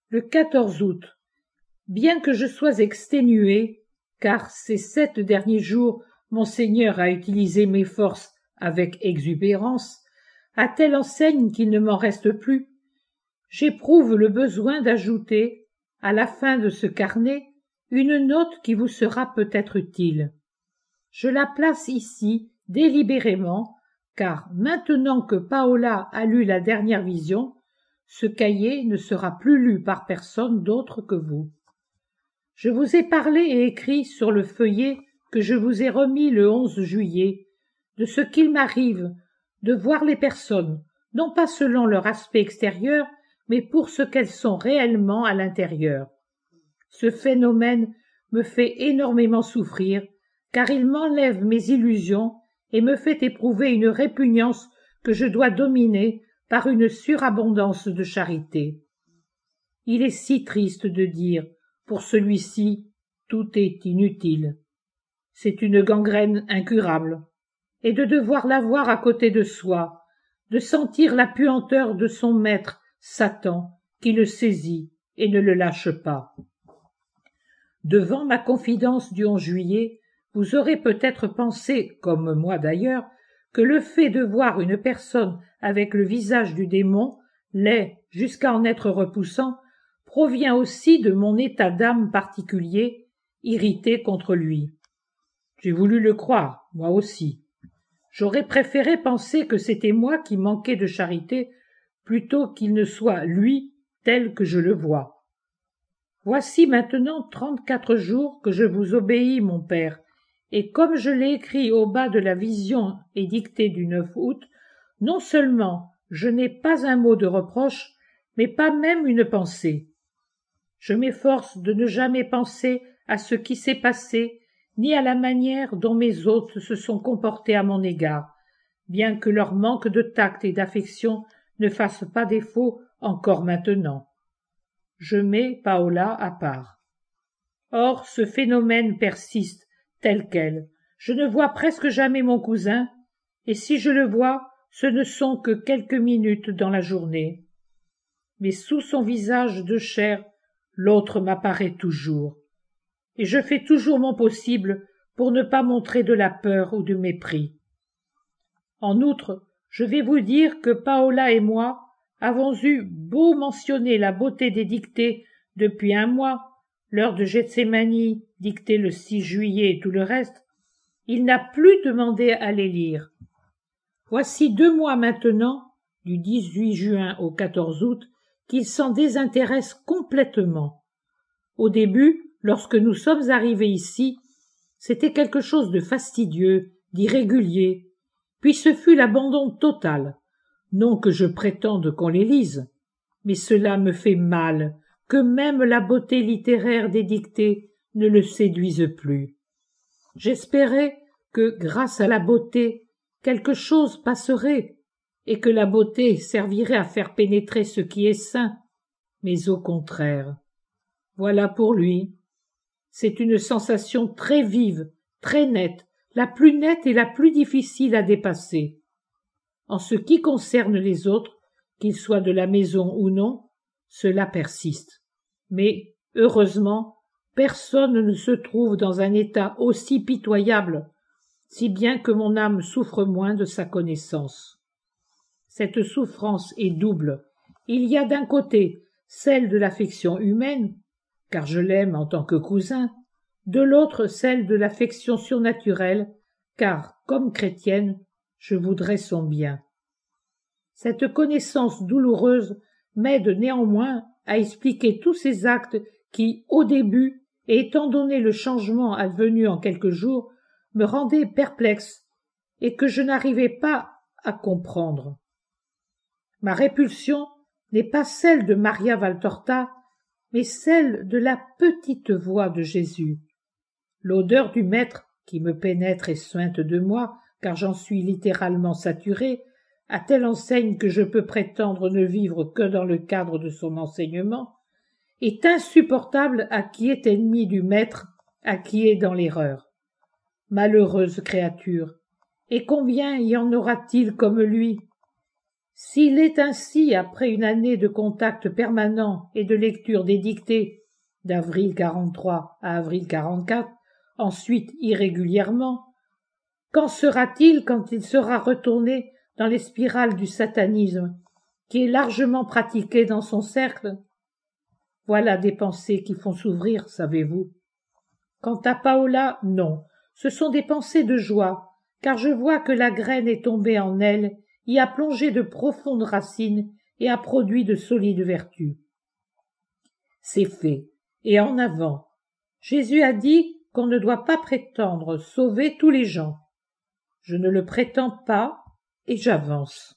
Le 14 août. Bien que je sois exténué, car ces 7 derniers jours Monseigneur a utilisé mes forces avec exubérance, à telle enseigne qu'il ne m'en reste plus, j'éprouve le besoin d'ajouter, à la fin de ce carnet, une note qui vous sera peut-être utile. Je la place ici délibérément, car maintenant que Paola a lu la dernière vision, ce cahier ne sera plus lu par personne d'autre que vous. Je vous ai parlé et écrit sur le feuillet que je vous ai remis le 11 juillet, de ce qu'il m'arrive de voir les personnes, non pas selon leur aspect extérieur, mais pour ce qu'elles sont réellement à l'intérieur. Ce phénomène me fait énormément souffrir, car il m'enlève mes illusions et me fait éprouver une répugnance que je dois dominer par une surabondance de charité. Il est si triste de dire, pour celui-ci, tout est inutile. C'est une gangrène incurable, et de devoir l'avoir à côté de soi, de sentir la puanteur de son maître, Satan, qui le saisit et ne le lâche pas. Devant ma confidence du 11 juillet, vous aurez peut-être pensé, comme moi d'ailleurs, que le fait de voir une personne avec le visage du démon, laid jusqu'à en être repoussant, provient aussi de mon état d'âme particulier, irrité contre lui. J'ai voulu le croire, moi aussi. J'aurais préféré penser que c'était moi qui manquais de charité, plutôt qu'il ne soit lui tel que je le vois. Voici maintenant 34 jours que je vous obéis, mon père, et comme je l'ai écrit au bas de la vision édictée du 9 août, non seulement je n'ai pas un mot de reproche, mais pas même une pensée. Je m'efforce de ne jamais penser à ce qui s'est passé, ni à la manière dont mes hôtes se sont comportés à mon égard, bien que leur manque de tact et d'affection ne fasse pas défaut encore maintenant. Je mets Paola à part. Or, ce phénomène persiste tel quel. Je ne vois presque jamais mon cousin, et si je le vois, ce ne sont que quelques minutes dans la journée. Mais sous son visage de chair, l'autre m'apparaît toujours, et je fais toujours mon possible pour ne pas montrer de la peur ou du mépris. En outre, je vais vous dire que Paola et moi avons eu beau mentionner la beauté des dictées depuis un mois, l'heure de Gethsémani, dictée le 6 juillet et tout le reste, il n'a plus demandé à les lire. Voici 2 mois maintenant, du 18 juin au 14 août, qu'il s'en désintéresse complètement. Au début, lorsque nous sommes arrivés ici, c'était quelque chose de fastidieux, d'irrégulier, puis ce fut l'abandon total. Non que je prétende qu'on les lise, mais cela me fait mal que même la beauté littéraire des dictées ne le séduise plus. J'espérais que, grâce à la beauté, quelque chose passerait, et que la beauté servirait à faire pénétrer ce qui est sain, mais au contraire. Voilà pour lui. C'est une sensation très vive, très nette, la plus nette et la plus difficile à dépasser. En ce qui concerne les autres, qu'ils soient de la maison ou non, cela persiste. Mais, heureusement, personne ne se trouve dans un état aussi pitoyable, si bien que mon âme souffre moins de sa connaissance. Cette souffrance est double. Il y a d'un côté celle de l'affection humaine, car je l'aime en tant que cousin, de l'autre celle de l'affection surnaturelle, car, comme chrétienne, je voudrais son bien. Cette connaissance douloureuse m'aide néanmoins à expliquer tous ces actes qui, au début, et étant donné le changement advenu en quelques jours, me rendaient perplexe et que je n'arrivais pas à comprendre. Ma répulsion n'est pas celle de Maria Valtorta, mais celle de la petite voix de Jésus. L'odeur du Maître, qui me pénètre et suinte de moi, car j'en suis littéralement saturé, à telle enseigne que je peux prétendre ne vivre que dans le cadre de son enseignement, est insupportable à qui est ennemi du Maître, à qui est dans l'erreur. Malheureuse créature, et combien y en aura-t-il comme lui? S'il est ainsi après une année de contact permanent et de lecture des dictées d'avril 43 à avril 44, ensuite irrégulièrement, qu'en sera-t-il quand il sera retourné dans les spirales du satanisme, qui est largement pratiqué dans son cercle? Voilà des pensées qui font s'ouvrir, savez-vous. Quant à Paola, non, ce sont des pensées de joie, car je vois que la graine est tombée en elle, y a plongé de profondes racines et a produit de solides vertus. C'est fait, et en avant. Jésus a dit qu'on ne doit pas prétendre sauver tous les gens. Je ne le prétends pas, et j'avance.